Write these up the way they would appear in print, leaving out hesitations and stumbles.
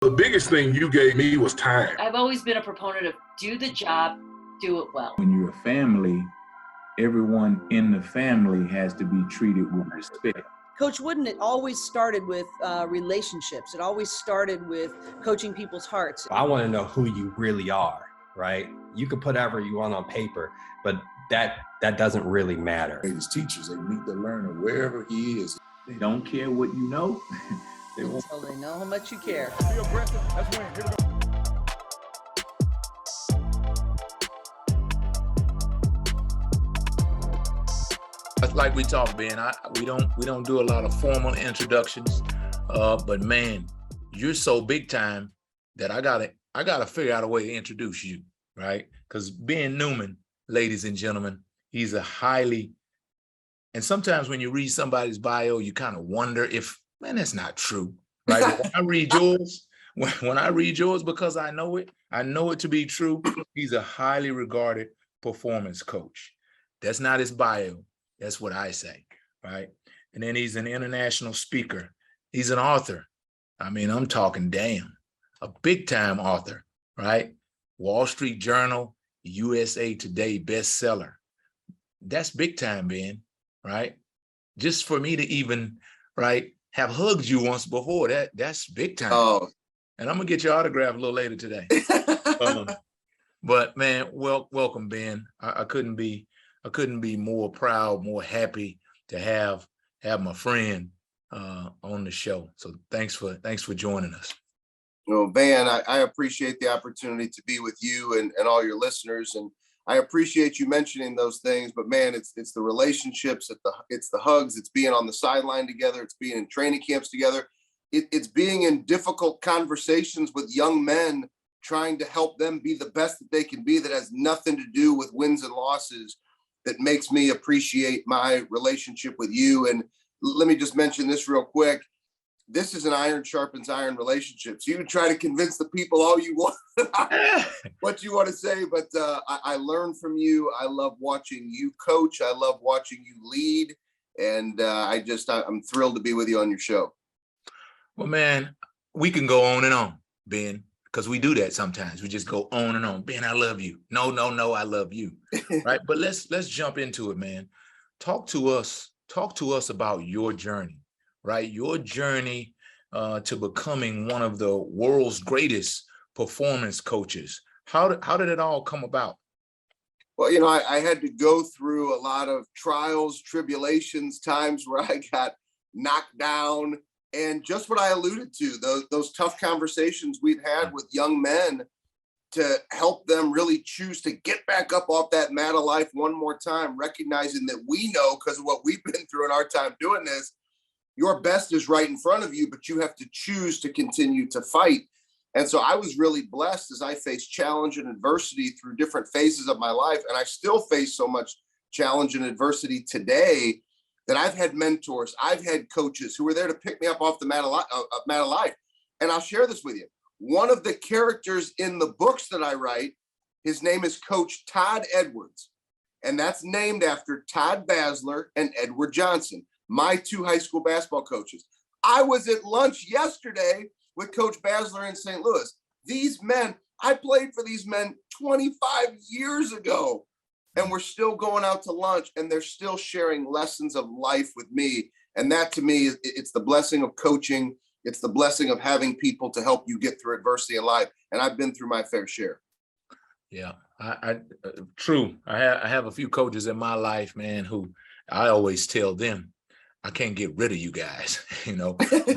The biggest thing you gave me was time. I've always been a proponent of do the job, do it well. When you're a family, everyone in the family has to be treated with respect. Coach Wooden, it always started with relationships. It always started with coaching people's hearts. I want to know who you really are, right? You can put whatever you want on paper, but that doesn't really matter. His teachers, they meet the learner wherever he is. They don't care what you know. They won't. So they know how much you care. Be aggressive. That's win. Here we go. Like we talked, Ben, we don't do a lot of formal introductions, but man, you're so big time that I gotta figure out a way to introduce you, right? Because Ben Newman, ladies and gentlemen, he's a highly, and sometimes when you read somebody's bio, you kind of wonder if, man, that's not true, right? But when I read yours, when I read yours, because I know it to be true, he's a highly regarded performance coach. That's not his bio. That's what I say, right? And then he's an international speaker. He's an author. I mean, I'm talking damn, a big time author, right? Wall Street Journal, USA Today bestseller. That's big time, Ben, right? Just for me to even, right, have hugged you once before, that's big time. Oh. And I'm gonna get your autograph a little later today. But man, welcome, Ben. I couldn't be more proud, more happy to have my friend on the show. So thanks for joining us. Well, Van, I appreciate the opportunity to be with you and all your listeners, and I appreciate you mentioning those things. But man, it's the relationships, it's the hugs, it's being on the sideline together, it's being in training camps together, it's being in difficult conversations with young men, trying to help them be the best that they can be. That has nothing to do with wins and losses. That makes me appreciate my relationship with you. And let me just mention this real quick. This is an iron sharpens iron relationship. So you can try to convince the people all you want, what you want to say, but I learn from you. I love watching you coach. I love watching you lead. And I'm thrilled to be with you on your show. Well, man, we can go on and on, Ben. Because we do that sometimes. We just go on and on. Ben, I love you. No, I love you. Right. But let's jump into it, man. Talk to us about your journey, right? Your journey to becoming one of the world's greatest performance coaches. How did it all come about? Well, I had to go through a lot of trials, tribulations, times where I got knocked down. And just what I alluded to, those tough conversations we've had with young men to help them really choose to get back up off that mat of life one more time, recognizing that we know, because of what we've been through in our time doing this, your best is right in front of you, but you have to choose to continue to fight. And so I was really blessed as I faced challenge and adversity through different phases of my life. And I still face so much challenge and adversity today, that I've had mentors, I've had coaches who were there to pick me up off the mat of life. And I'll share this with you. One of the characters in the books that I write, his name is Coach Todd Edwards. And that's named after Todd Basler and Edward Johnson, my two high school basketball coaches. I was at lunch yesterday with Coach Basler in St. Louis. These men, I played for these men 25 years ago. And we're still going out to lunch, and they're still sharing lessons of life with me. And that, to me, it's the blessing of coaching. It's the blessing of having people to help you get through adversity in life. And I've been through my fair share. Yeah, True. I have a few coaches in my life, man, who I always tell them, I can't get rid of you guys.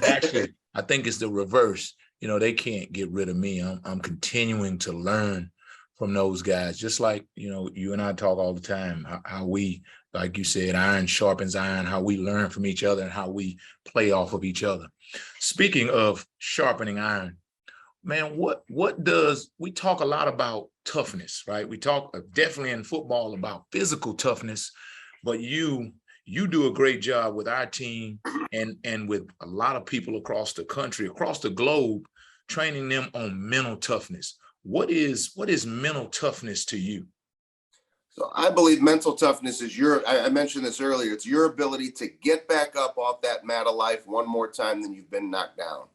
Actually, I think it's the reverse. They can't get rid of me. I'm continuing to learn from those guys, just like, you and I talk all the time, how we, like you said, iron sharpens iron, how we learn from each other and how we play off of each other. Speaking of sharpening iron, man, we talk a lot about toughness, right? We talk definitely in football about physical toughness, but you do a great job with our team and with a lot of people across the country, across the globe, training them on mental toughness. What is mental toughness to you? So I believe mental toughness is I mentioned this earlier, it's your ability to get back up off that mat of life one more time than you've been knocked down.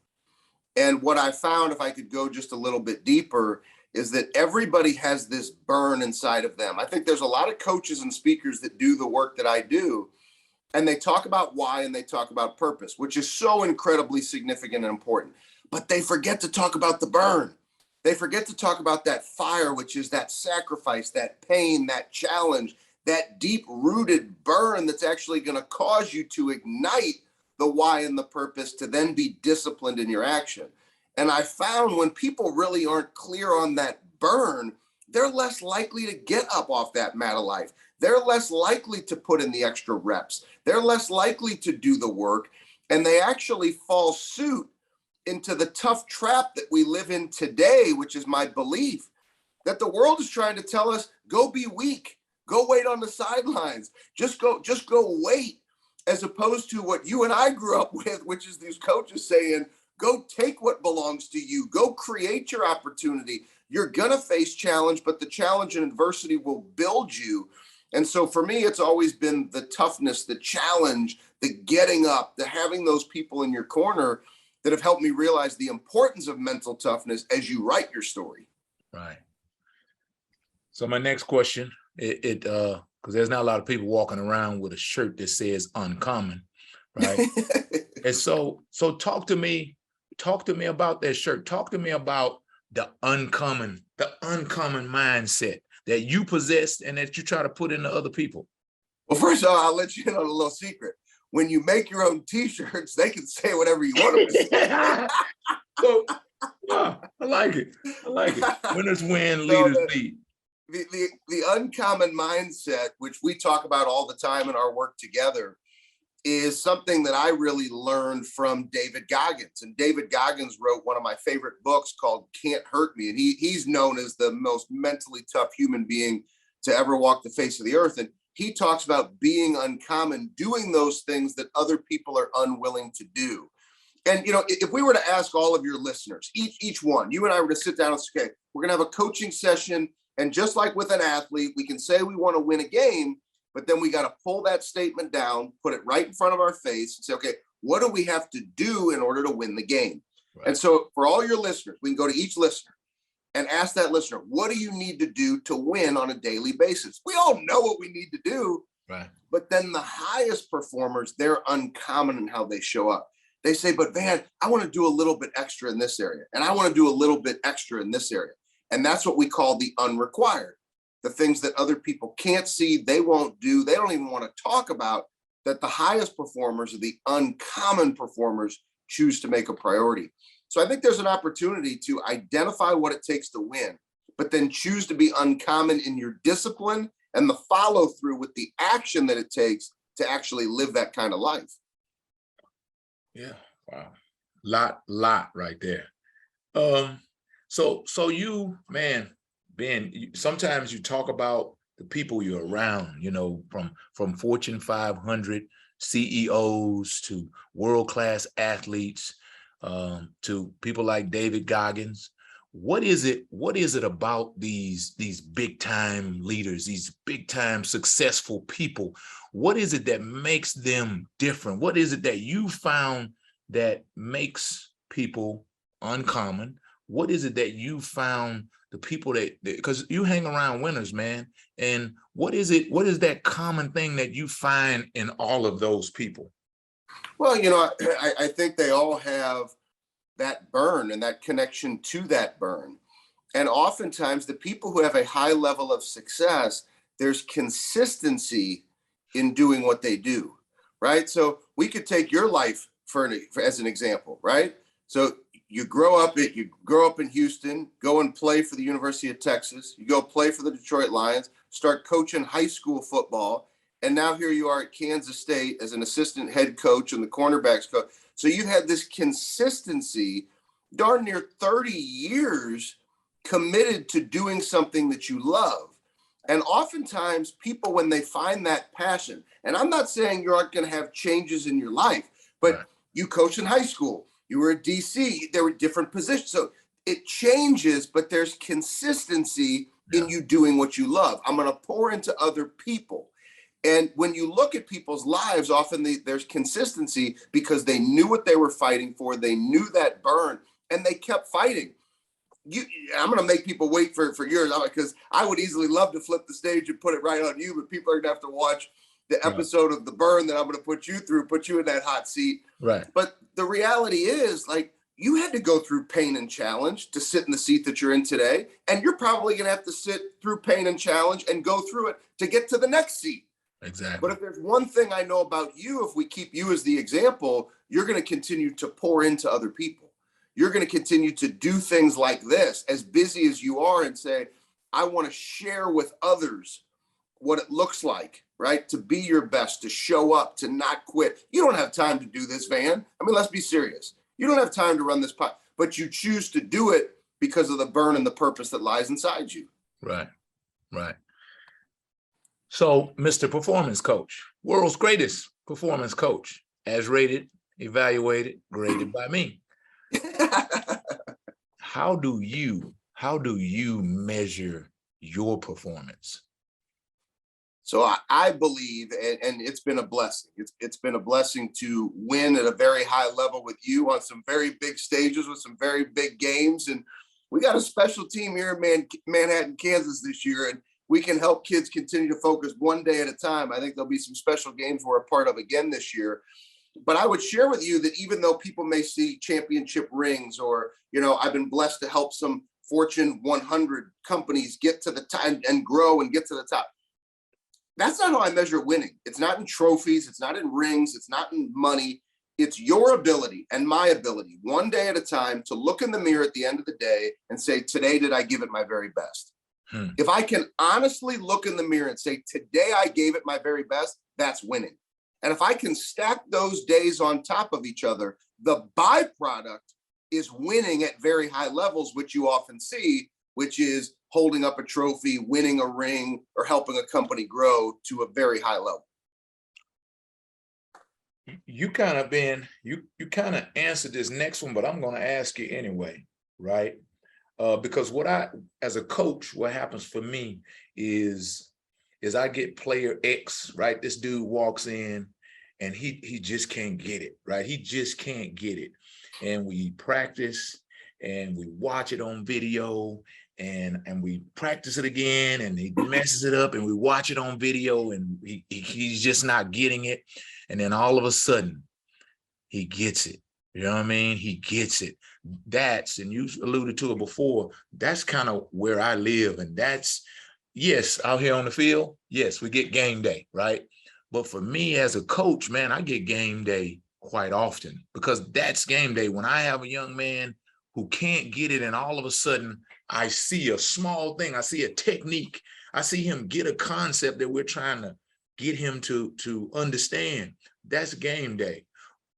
And what I found, if I could go just a little bit deeper, is that everybody has this burn inside of them. I think there's a lot of coaches and speakers that do the work that I do, and they talk about why and they talk about purpose, which is so incredibly significant and important. But they forget to talk about the burn. They forget to talk about that fire, which is that sacrifice, that pain, that challenge, that deep-rooted burn that's actually going to cause you to ignite the why and the purpose to then be disciplined in your action. And I found when people really aren't clear on that burn, they're less likely to get up off that mat of life. They're less likely to put in the extra reps. They're less likely to do the work. And they actually fall suit into the tough trap that we live in today, which is my belief that the world is trying to tell us, go be weak, go wait on the sidelines, just go wait, as opposed to what you and I grew up with, which is these coaches saying, go take what belongs to you, go create your opportunity. You're going to face challenge, but the challenge and adversity will build you. And so for me, it's always been the toughness, the challenge, the getting up, the having those people in your corner that have helped me realize the importance of mental toughness as you write your story. Right. So my next question, because there's not a lot of people walking around with a shirt that says uncommon, right? And so talk to me about that shirt. Talk to me about the uncommon mindset that you possess and that you try to put into other people. Well, first of all, I'll let you in on a little secret. When you make your own t-shirts, they can say whatever you want them to say. So, yeah, I like it. Winners win, leaders lead. The uncommon mindset, which we talk about all the time in our work together, is something that I really learned from David Goggins. And David Goggins wrote one of my favorite books called Can't Hurt Me. And he's known as the most mentally tough human being to ever walk the face of the earth. And he talks about being uncommon, doing those things that other people are unwilling to do. And, you know, if we were to ask all of your listeners, each one, you and I were to sit down and say, okay, we're going to have a coaching session. And just like with an athlete, we can say we want to win a game, but then we got to pull that statement down, put it right in front of our face and say, okay, what do we have to do in order to win the game? Right. And so for all your listeners, we can go to each listener and ask that listener, what do you need to do to win on a daily basis? We all know what we need to do, right? But then the highest performers, they're uncommon in how they show up. They say, but Van, I want to do a little bit extra in this area. And I want to do a little bit extra in this area. And that's what we call the unrequired. The things that other people can't see, they won't do, they don't even want to talk about, that the highest performers or the uncommon performers choose to make a priority. So I think there's an opportunity to identify what it takes to win, but then choose to be uncommon in your discipline and the follow through with the action that it takes to actually live that kind of life. Yeah, wow. Lot right there. So you, man, Ben, sometimes you talk about the people you're around, you know, from Fortune 500 CEOs to world-class athletes, to people like David Goggins. What is it about these big time leaders, these big time successful people? What is it that makes them different? What is it that you found that makes people uncommon? What is it that you found the people that, because you hang around winners, man, and what is that common thing that you find in all of those people? Well, you know, I think they all have that burn and that connection to that burn. And oftentimes the people who have a high level of success, there's consistency in doing what they do, right? So we could take your life as an example, right? So you grow up in Houston, go and play for the University of Texas, you go play for the Detroit Lions, start coaching high school football, and now here you are at Kansas State as an assistant head coach and the cornerbacks coach. So you've had this consistency, darn near 30 years committed to doing something that you love. And oftentimes people, when they find that passion, and I'm not saying you aren't going to have changes in your life, but right. You coached in high school, you were at DC, there were different positions. So it changes, but there's consistency in you doing what you love. I'm going to pour into other people. And when you look at people's lives, often there's consistency because they knew what they were fighting for. They knew that burn. and they kept fighting. I'm going to make people wait for yours, because I would easily love to flip the stage and put it right on you, but people are going to have to watch the episode of The Burn that I'm going to put you through, put you in that hot seat. Right. But the reality is, like, you had to go through pain and challenge to sit in the seat that you're in today. And you're probably going to have to sit through pain and challenge and go through it to get to the next seat. Exactly. But if there's one thing I know about you, if we keep you as the example, you're going to continue to pour into other people. You're going to continue to do things like this, as busy as you are, and say, I want to share with others what it looks like, right? To be your best, to show up, to not quit. You don't have time to do this, Van. I mean, let's be serious. You don't have time to run this pot, but you choose to do it because of the burn and the purpose that lies inside you. Right. Right. So, Mr. Performance Coach, world's greatest performance coach, as rated, evaluated, graded by me. How do you measure your performance? So I believe, and it's been a blessing. It's been a blessing to win at a very high level with you on some very big stages with some very big games. And we got a special team here in Manhattan, Kansas this year, and we can help kids continue to focus one day at a time. I think there'll be some special games we're a part of again this year. But I would share with you that even though people may see championship rings, or, I've been blessed to help some Fortune 100 companies get to the top and grow and get to the top. That's not how I measure winning. It's not in trophies. It's not in rings. It's not in money. It's your ability and my ability, one day at a time, to look in the mirror at the end of the day and say, today, did I give it my very best? If I can honestly look in the mirror and say, today I gave it my very best, that's winning. And if I can stack those days on top of each other, the byproduct is winning at very high levels, which you often see, which is holding up a trophy, winning a ring, or helping a company grow to a very high level. You kind of answered this next one, but I'm going to ask you anyway, right? Because as a coach, what happens for me is I get player X, right? This dude walks in and he just can't get it, right? He just can't get it. And we practice and we watch it on video and we practice it again, and he messes it up, and we watch it on video, and he's just not getting it. And then all of a sudden he gets it. You know what I mean? He gets it. And you alluded to it before, that's kind of where I live. And that's, yes, out here on the field, yes, we get game day, right? But for me as a coach, man, I get game day quite often, because that's game day. When I have a young man who can't get it, and all of a sudden I see a small thing, I see a technique, I see him get a concept that we're trying to get him to understand, that's game day.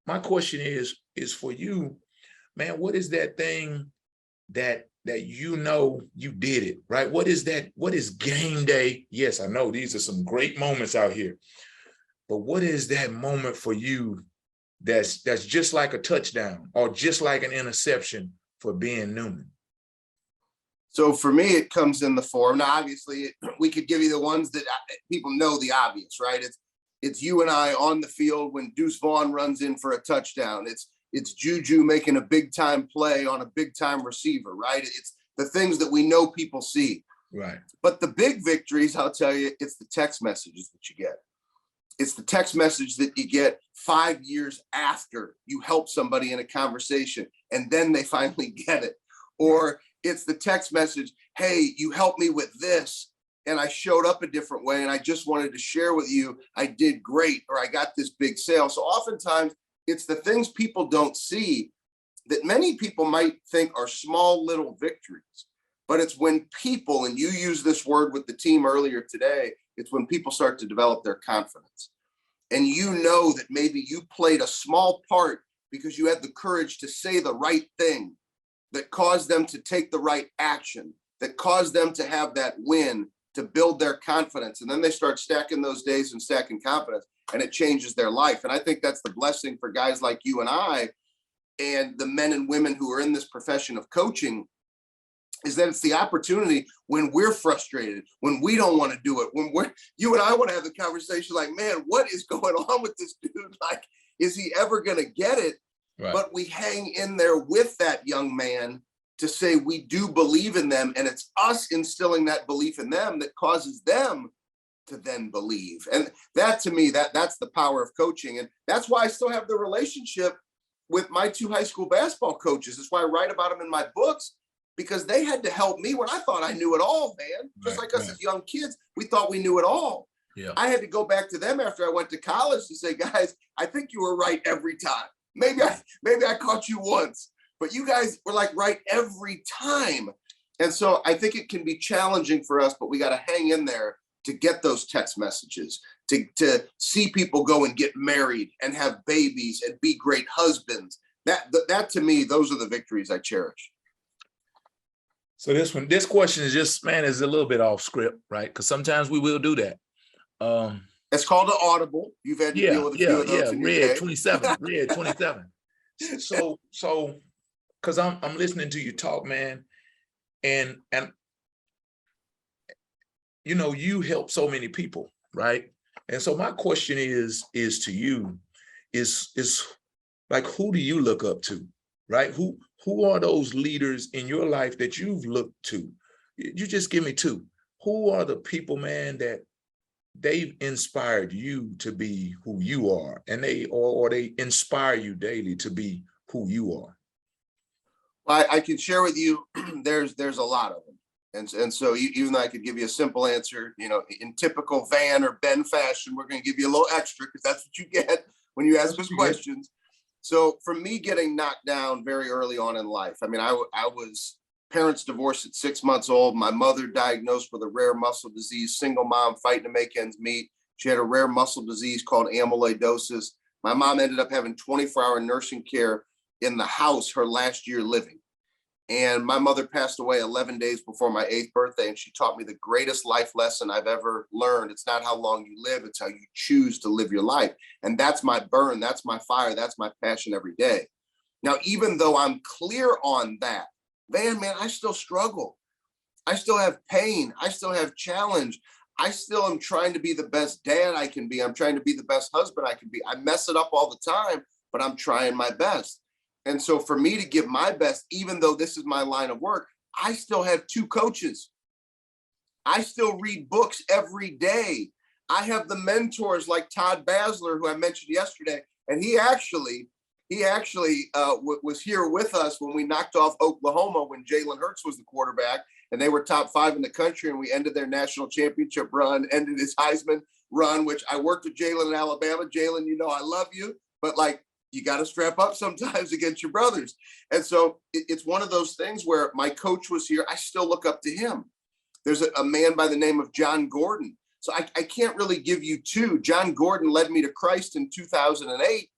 My question is for you, man, what is that thing that you did it, right? What is that? What is game day? Yes, I know these are some great moments out here, but what is that moment for you that's just like a touchdown or just like an interception for Ben Newman? So for me, it comes in the form. Now, obviously, we could give you the ones that people know the obvious, right? It's you and I on the field when Deuce Vaughn runs in for a touchdown. It's Juju making a big time play on a big time receiver, right? It's the things that we know people see. Right. But the big victories, I'll tell you, it's the text messages that you get. It's the text message that you get 5 years after you help somebody in a conversation, and then they finally get it. Or it's the text message, hey, you helped me with this, and I showed up a different way, and I just wanted to share with you, I did great, or I got this big sale. So oftentimes, it's the things people don't see that many people might think are small little victories. But it's when people, and you used this word with the team earlier today, it's when people start to develop their confidence. And you know that maybe you played a small part because you had the courage to say the right thing that caused them to take the right action, that caused them to have that win, to build their confidence. And then they start stacking those days and stacking confidence, and it changes their life. And I think that's the blessing for guys like you and I, and the men and women who are in this profession of coaching, is that it's the opportunity when we're frustrated, when we don't want to do it, when you and I want to have the conversation like, man, what is going on with this dude? Like, is he ever going to get it? Right. but we hang in there with that young man to say we do believe in them, and it's us instilling that belief in them that causes them to then believe. And that, to me, that's the power of coaching. And that's why I still have the relationship with my 2 high school basketball coaches. That's why I write about them in my books, because they had to help me when I thought I knew it all, man. Just like us as young kids, we thought we knew it all. Yeah. I had to go back to them after I went to college to say, guys, I think you were right every time. Maybe I caught you once, but you guys were like right every time. And so I think it can be challenging for us, but we got to hang in there to get those text messages, to see people go and get married and have babies and be great husbands. That to me, those are the victories I cherish. So this question is just, man, is a little bit off script, right? Because sometimes we will do that. It's called an audible. You've had to deal with a few of those in your Red day. 27, Red 27. So, because I'm listening to you talk, man, and you know, you help so many people, right? And so my question is to you, is like, who do you look up to, right? Who are those leaders in your life that you've looked to? You just give me 2. Who are the people, man, that they've inspired you to be who you are, and they inspire you daily to be who you are? Well, I can share with you, there's a lot of them. And so even though I could give you a simple answer, you know, in typical Van or Ben fashion, we're going to give you a little extra because that's what you get when you ask us questions. So for me, getting knocked down very early on in life, I mean, I was parents divorced at 6 months old. My mother diagnosed with a rare muscle disease, single mom fighting to make ends meet. She had a rare muscle disease called amyloidosis. My mom ended up having 24-hour nursing care in the house her last year living. And my mother passed away 11 days before my 8th birthday. And she taught me the greatest life lesson I've ever learned. It's not how long you live, it's how you choose to live your life. And that's my burn, that's my fire, that's my passion every day. Now, even though I'm clear on that, man, I still struggle. I still have pain. I still have challenge. I still am trying to be the best dad I can be. I'm trying to be the best husband I can be. I mess it up all the time, but I'm trying my best. And so for me to give my best, even though this is my line of work, I still have 2 coaches. I still read books every day. I have the mentors like Todd Basler, who I mentioned yesterday, and he actually was here with us when we knocked off Oklahoma when Jalen Hurts was the quarterback, and they were top 5 in the country, and we ended their national championship run, ended his Heisman run, which I worked with Jalen in Alabama. Jalen, you know I love you, but like, you got to strap up sometimes against your brothers. And so it's one of those things where my coach was here. I still look up to him. There's a man by the name of John Gordon. So I can't really give you 2. John Gordon led me to Christ in 2008.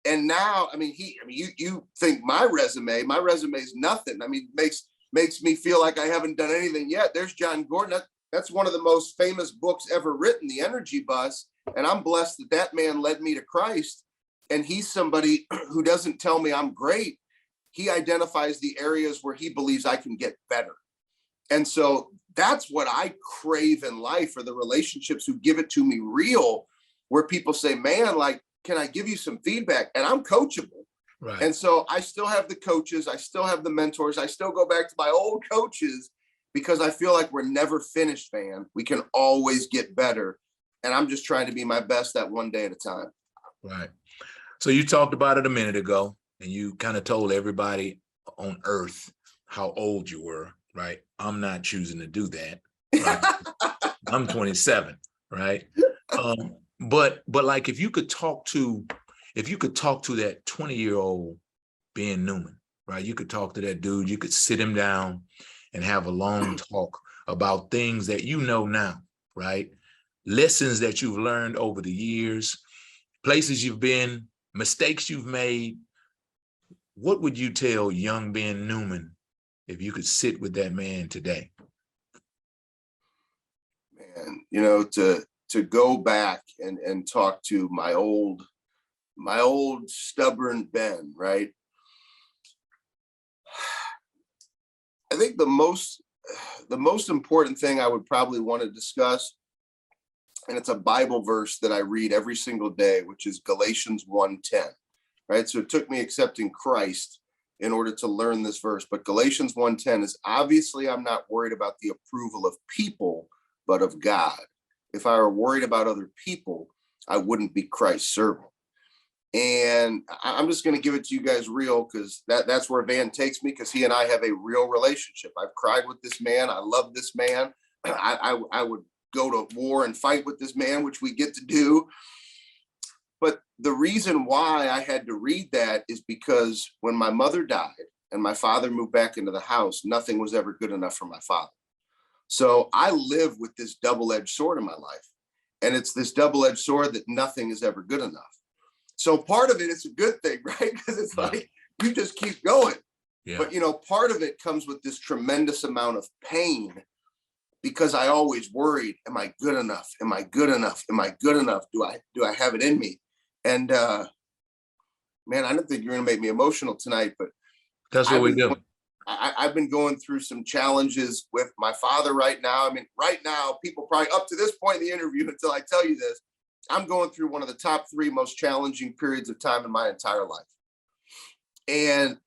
And now, I mean, you think my resume is nothing. I mean, makes me feel like I haven't done anything yet. There's John Gordon. That's one of the most famous books ever written, The Energy Bus. And I'm blessed that man led me to Christ. And he's somebody who doesn't tell me I'm great. He identifies the areas where he believes I can get better. And so that's what I crave in life, are the relationships who give it to me real, where people say, man, like, can I give you some feedback? And I'm coachable. Right. And so I still have the coaches. I still have the mentors. I still go back to my old coaches because I feel like we're never finished, man. We can always get better. And I'm just trying to be my best that one day at a time. Right. So you talked about it a minute ago, and you kind of told everybody on earth how old you were, right? I'm not choosing to do that. Right? I'm 27, right? But like, if you could talk to that 20-year-old Ben Newman, right? You could talk to that dude, you could sit him down and have a long talk about things that you know now, right? Lessons that you've learned over the years, places you've been, mistakes you've made. What would you tell young Ben Newman if you could sit with that man today? Man, you know, to go back and talk to my old stubborn Ben, right? I think the most important thing I would probably want to discuss, and it's a Bible verse that I read every single day, which is Galatians 1:10. right? So it took me accepting Christ in order to learn this verse. But Galatians 1:10 is obviously I'm not worried about the approval of people, but of God. If I were worried about other people, I wouldn't be Christ's servant. And I'm just going to give it to you guys real, because that's where Van takes me, because he and I have a real relationship. I've cried with this man. I love this man. I would go to war and fight with this man, which we get to do. But the reason why I had to read that is because when my mother died and my father moved back into the house, nothing was ever good enough for my father. So I live with this double-edged sword in my life. And it's this double-edged sword that nothing is ever good enough. So part of it is a good thing, right? Because it's like, you just keep going. Yeah. But, part of it comes with this tremendous amount of pain, because I always worried, am I good enough? Am I good enough? Am I good enough? Do I have it in me? And man, I don't think you're going to make me emotional tonight, but That's what we do. I've been going through some challenges with my father right now. I mean, right now, people probably up to this point in the interview, until I tell you this, I'm going through one of the top 3 most challenging periods of time in my entire life. And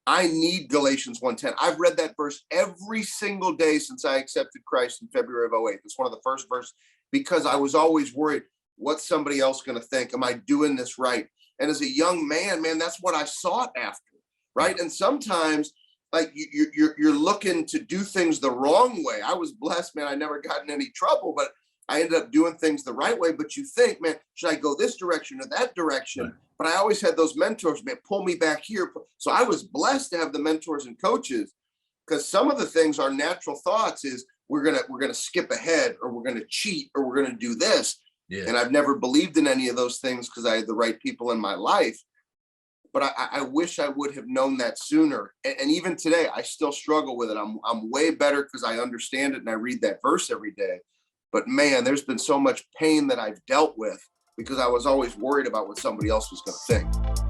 I need Galatians 1:10. I've read that verse every single day since I accepted Christ in February of 2008. It's one of the first verses, because I was always worried, what's somebody else going to think? Am I doing this right? And as a young man, that's what I sought after, right? And sometimes, like, you're looking to do things the wrong way. I was blessed, man. I never got in any trouble, but I ended up doing things the right way. But you think, man, should I go this direction or that direction? Right. But I always had those mentors, man, pull me back here. So I was blessed to have the mentors and coaches, because some of the things, our natural thoughts is we're gonna skip ahead, or we're gonna cheat, or we're gonna do this. Yeah. And I've never believed in any of those things, because I had the right people in my life. But I wish I would have known that sooner. And even today, I still struggle with it. I'm way better because I understand it and I read that verse every day. But man, there's been so much pain that I've dealt with, because I was always worried about what somebody else was going to think.